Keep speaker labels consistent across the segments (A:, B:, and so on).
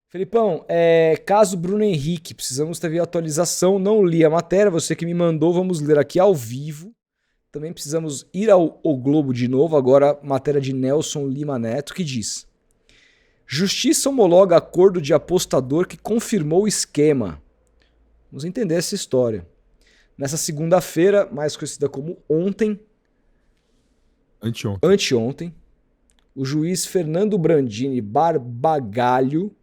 A: Felipão, caso Bruno Henrique, precisamos ter atualização, não li a matéria, você que me mandou, vamos ler aqui ao vivo. Também precisamos ir ao Globo de novo, agora matéria de Nelson Lima Neto, que diz: Justiça homologa acordo de apostador que confirmou o esquema. Vamos entender essa história. Nessa segunda-feira, mais conhecida como ontem,
B: Anteontem.
A: anteontem, o juiz Fernando Brandini Barbagalho,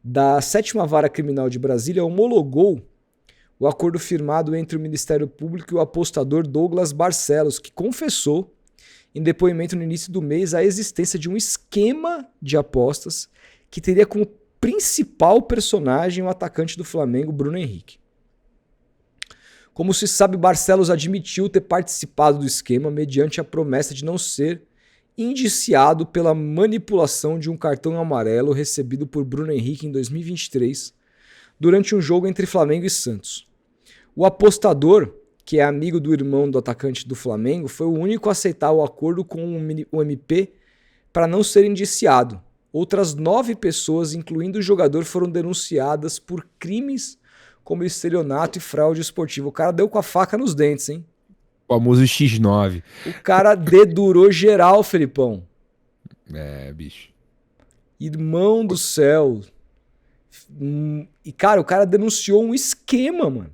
A: da 7ª Vara Criminal de Brasília, homologou o acordo firmado entre o Ministério Público e o apostador Douglas Barcelos, que confessou, em depoimento no início do mês, a existência de um esquema de apostas que teria como principal personagem o atacante do Flamengo, Bruno Henrique. Como se sabe, Barcelos admitiu ter participado do esquema mediante a promessa de não ser indiciado pela manipulação de um cartão amarelo recebido por Bruno Henrique em 2023, durante um jogo entre Flamengo e Santos. O apostador, que é amigo do irmão do atacante do Flamengo, foi o único a aceitar o acordo com o MP para não ser indiciado. Outras 9 pessoas, incluindo o jogador, foram denunciadas por crimes como estelionato e fraude esportiva. O cara deu com a faca nos dentes, hein?
B: O famoso X9.
A: O cara dedurou geral, Felipão.
B: Bicho.
A: Irmão do céu. E, cara, o cara denunciou um esquema, mano.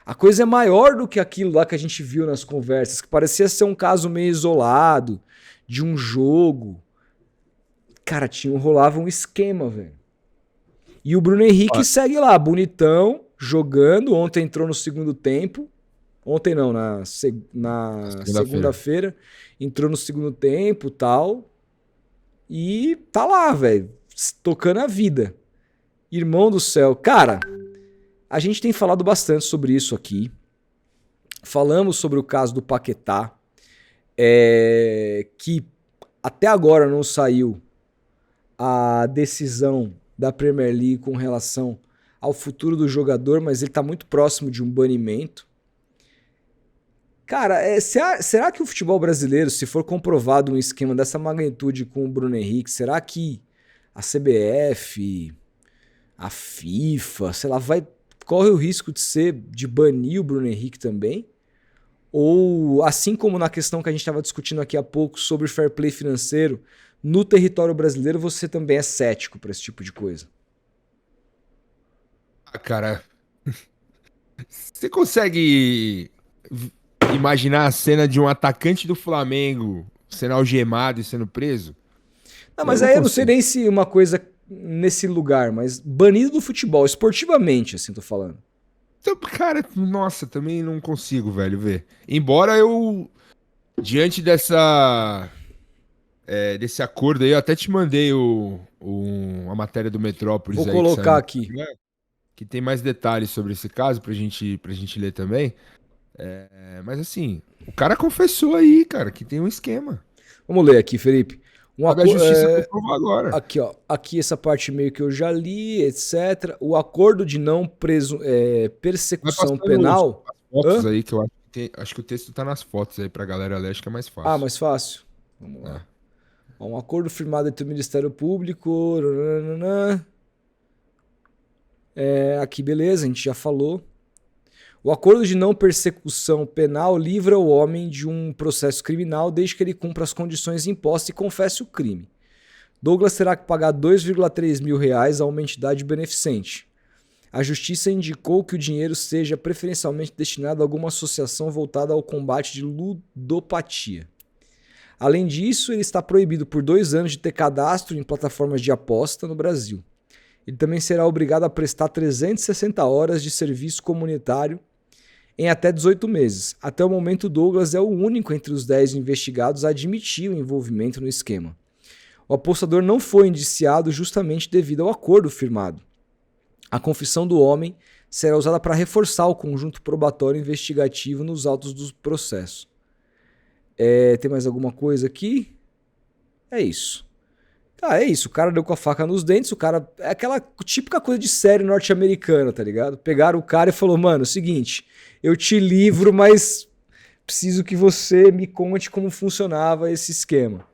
A: A coisa é maior do que aquilo lá que a gente viu nas conversas, que parecia ser um caso meio isolado, de um jogo. Cara, rolava um esquema, velho. E o Bruno Henrique segue lá, bonitão, jogando. Ontem entrou no segundo tempo. Ontem não, na segunda-feira. Entrou no segundo tempo e tal. E tá lá, velho. Tocando a vida. Irmão do céu. Cara, a gente tem falado bastante sobre isso aqui. Falamos sobre o caso do Paquetá. Que até agora não saiu a decisão da Premier League com relação ao futuro do jogador, mas ele tá muito próximo de um banimento. Cara, será que o futebol brasileiro, se for comprovado um esquema dessa magnitude com o Bruno Henrique, será que a CBF, a FIFA, sei lá, corre o risco de banir o Bruno Henrique também? Ou, assim como na questão que a gente estava discutindo aqui há pouco sobre fair play financeiro, no território brasileiro você também é cético para esse tipo de coisa?
B: Cara, você consegue imaginar a cena de um atacante do Flamengo sendo algemado e sendo preso?
A: Não, mas aí eu não sei nem se uma coisa nesse lugar, mas banido do futebol, esportivamente, assim, tô falando.
B: Então, cara, nossa, também não consigo, velho, ver. Embora eu, diante desse acordo aí, eu até te mandei a matéria do Metrópolis
A: Vou
B: aí que saiu
A: colocar
B: no
A: aqui.
B: Instagram, que tem mais detalhes sobre esse caso pra gente ler também. Mas assim, o cara confessou aí, cara, que tem um esquema.
A: Vamos ler aqui, Felipe.
B: Cabe à justiça comprovar agora.
A: Aqui, ó. Aqui essa parte meio que eu já li, etc. O acordo de não
B: Vai
A: persecução
B: passando
A: penal.
B: as fotos
A: Hã?
B: aí, que eu acho que o texto tá nas fotos aí pra galera ler, acho que é mais
A: Ah,
B: fácil.
A: mais fácil. Vamos
B: É.
A: lá. Um acordo firmado entre o Ministério Público. Nananana. Aqui, beleza, a gente já falou. O acordo de não persecução penal livra o homem de um processo criminal desde que ele cumpra as condições impostas e confesse o crime. Douglas terá que pagar R$ 2,3 mil a uma entidade beneficente. A justiça indicou que o dinheiro seja preferencialmente destinado a alguma associação voltada ao combate de ludopatia. Além disso, ele está proibido por 2 anos de ter cadastro em plataformas de aposta no Brasil. Ele também será obrigado a prestar 360 horas de serviço comunitário em até 18 meses. Até o momento, Douglas é o único entre os 10 investigados a admitir o envolvimento no esquema. O apostador não foi indiciado justamente devido ao acordo firmado. A confissão do homem será usada para reforçar o conjunto probatório investigativo nos autos do processo. Tem mais alguma coisa aqui? É isso. É isso. O cara deu com a faca nos dentes, o cara... É aquela típica coisa de série norte-americana, tá ligado? Pegaram o cara e falou, mano, é o seguinte, eu te livro, mas preciso que você me conte como funcionava esse esquema.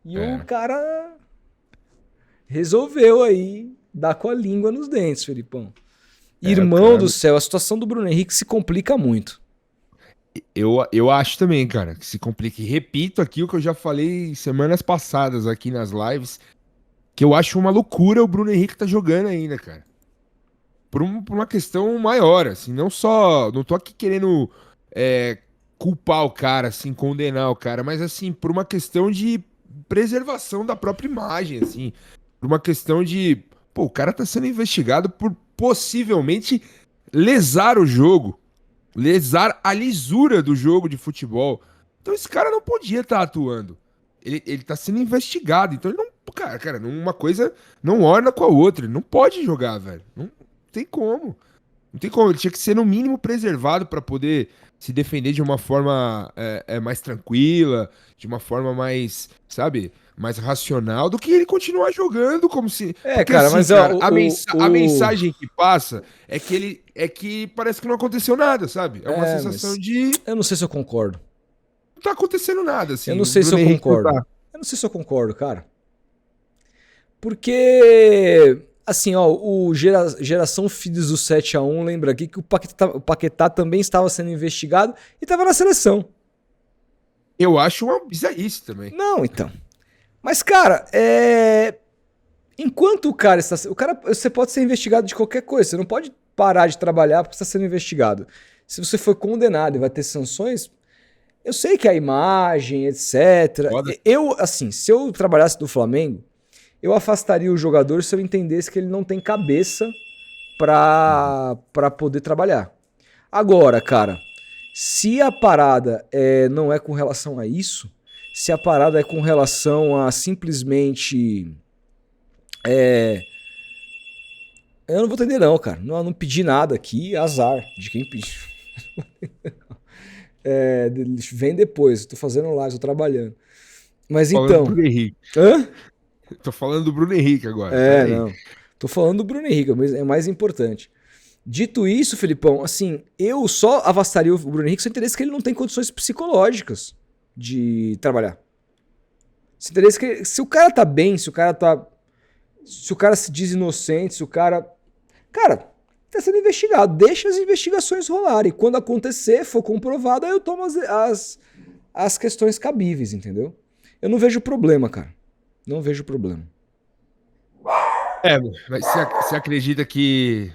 A: E o cara resolveu aí dar com a língua nos dentes, Felipão. Irmão
B: cara,
A: do céu, a situação do Bruno Henrique se complica muito.
B: eu acho também, cara, que se complica. E repito aqui o que eu já falei semanas passadas aqui nas lives, que eu acho uma loucura o Bruno Henrique tá jogando ainda, cara. Por uma questão maior, assim, não só. Não tô aqui querendo culpar o cara, assim, condenar o cara, mas assim, por uma questão de preservação da própria imagem, assim. Por uma questão de. Pô, o cara tá sendo investigado por possivelmente lesar o jogo. Lesar a lisura do jogo de futebol. Então esse cara não podia estar atuando. Ele tá sendo investigado. Então ele não. Cara, uma coisa não orna com a outra. Ele não pode jogar, velho. Não tem como. Não tem como. Ele tinha que ser, no mínimo, preservado para poder se defender de uma forma mais tranquila, de uma forma mais, sabe, mais racional, do que ele continuar jogando como se. Porque
A: Cara,
B: assim,
A: mas
B: cara, a
A: o...
B: mensagem que passa é que ele é que parece que não aconteceu nada, sabe? É uma sensação
A: mas
B: de
A: eu não sei se eu concordo.
B: não tá acontecendo nada,
A: Eu
B: assim.
A: não
B: O
A: sei se
B: Bruno
A: eu
B: Henrique não
A: concordo.
B: tá.
A: Eu não sei se eu concordo, cara. Porque, assim, ó, Geração Filhos do 7-1 lembra aqui que o Paquetá também estava sendo investigado e estava na seleção.
B: Eu acho uma bizarrice também.
A: Não, então. Mas, cara, enquanto o cara está. Você pode ser investigado de qualquer coisa. Você não pode parar de trabalhar porque está sendo investigado. Se você for condenado e vai ter sanções, eu sei que a imagem, etc.
B: Foda.
A: Eu, assim, se eu trabalhasse do Flamengo, eu afastaria o jogador se eu entendesse que ele não tem cabeça pra poder trabalhar. Agora, cara, se a parada não é com relação a isso, se a parada é com relação a simplesmente. Eu não vou entender, não, cara. Não pedi nada aqui, azar de quem pediu. Vem depois, eu tô fazendo live, tô trabalhando. Mas
B: Falando do
A: então.
B: Bruno Henrique.
A: Hã?
B: Tô falando do Bruno Henrique agora. Pera aí.
A: Não. Tô falando do Bruno Henrique, mas é mais importante. Dito isso, Felipão, assim, eu só afastaria o Bruno Henrique se eu entendesse que ele não tem condições psicológicas de trabalhar. Se entendesse que se o cara tá bem, se o cara tá. Se o cara se diz inocente, se o cara. Cara, tá sendo investigado. Deixa as investigações rolarem. Quando acontecer, for comprovado, aí eu tomo as questões cabíveis, entendeu? Eu não vejo problema, cara. Não vejo problema.
B: Mas você acredita que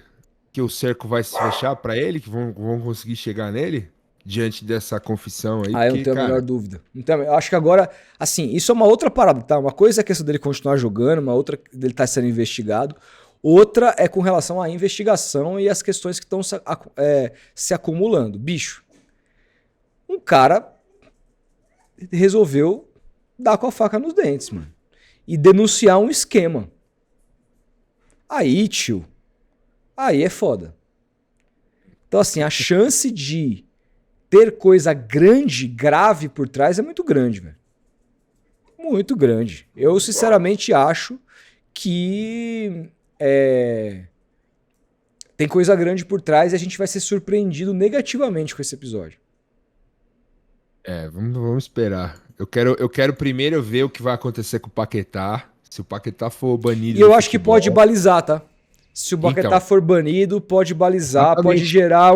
B: o cerco vai se fechar pra ele? Que vão conseguir chegar nele? Diante dessa confissão aí?
A: Eu não
B: Porque,
A: tenho a menor
B: cara,
A: dúvida. Então, eu acho que agora, assim, isso é uma outra parada, tá? Uma coisa é a questão dele continuar jogando, uma outra dele estar sendo investigado. Outra é com relação à investigação e as questões que estão se acumulando. Bicho, um cara resolveu dar com a faca nos dentes, mano. E denunciar um esquema. Aí, tio, aí é foda. Então, assim, a chance de ter coisa grande, grave por trás é muito grande, velho. Muito grande. Eu, sinceramente, acho que tem coisa grande por trás e a gente vai ser surpreendido negativamente com esse episódio.
B: vamos esperar. Eu quero primeiro ver o que vai acontecer com o Paquetá. Se o Paquetá for banido
A: E eu
B: do
A: acho que
B: futebol.
A: pode balizar, tá? Se o Paquetá
B: Então,
A: for banido, pode balizar, pode
B: exatamente.
A: gerar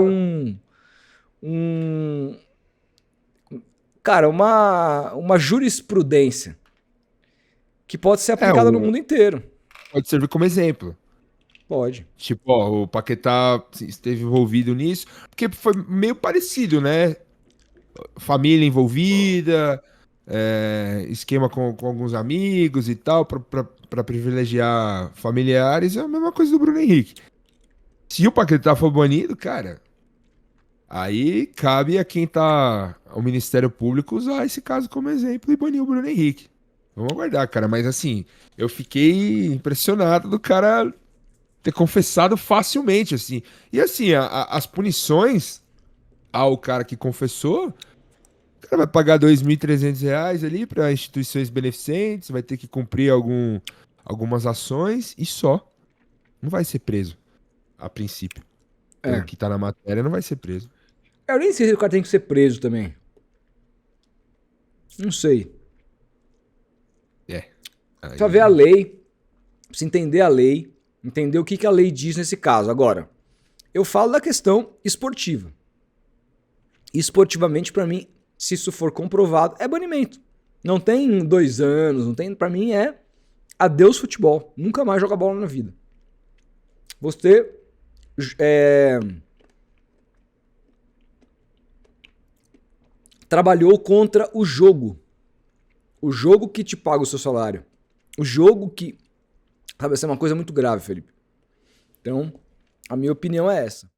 A: cara, uma jurisprudência que pode ser aplicada no mundo inteiro.
B: Pode servir como exemplo.
A: Pode.
B: Tipo, ó, o Paquetá esteve envolvido nisso, porque foi meio parecido, né? Família envolvida, esquema com alguns amigos e tal, pra privilegiar familiares, é a mesma coisa do Bruno Henrique. Se o Paquetá for banido, cara, aí cabe a quem tá, ao Ministério Público, usar esse caso como exemplo e banir o Bruno Henrique. Vamos aguardar, cara, mas assim, eu fiquei impressionado do cara ter confessado facilmente, assim. E assim, as punições ao cara que confessou, o cara vai pagar R$ 2.300 ali para instituições beneficentes, vai ter que cumprir algumas ações e só. Não vai ser preso, a princípio. Pelo que tá na matéria, não vai ser preso.
A: Eu nem sei se o cara tem que ser preso também. Não sei.
B: É. Aí-
A: Só ver a lei. Precisa entender a lei, entender o que a lei diz nesse caso. Agora, eu falo da questão esportiva. Esportivamente, pra mim, se isso for comprovado, é banimento. Não tem 2 anos, não tem. Pra mim é adeus futebol. Nunca mais joga bola na vida. Você trabalhou contra o jogo. O jogo que te paga o seu salário. O jogo que... Sabe, essa é uma coisa muito grave, Felipe. Então, a minha opinião é essa.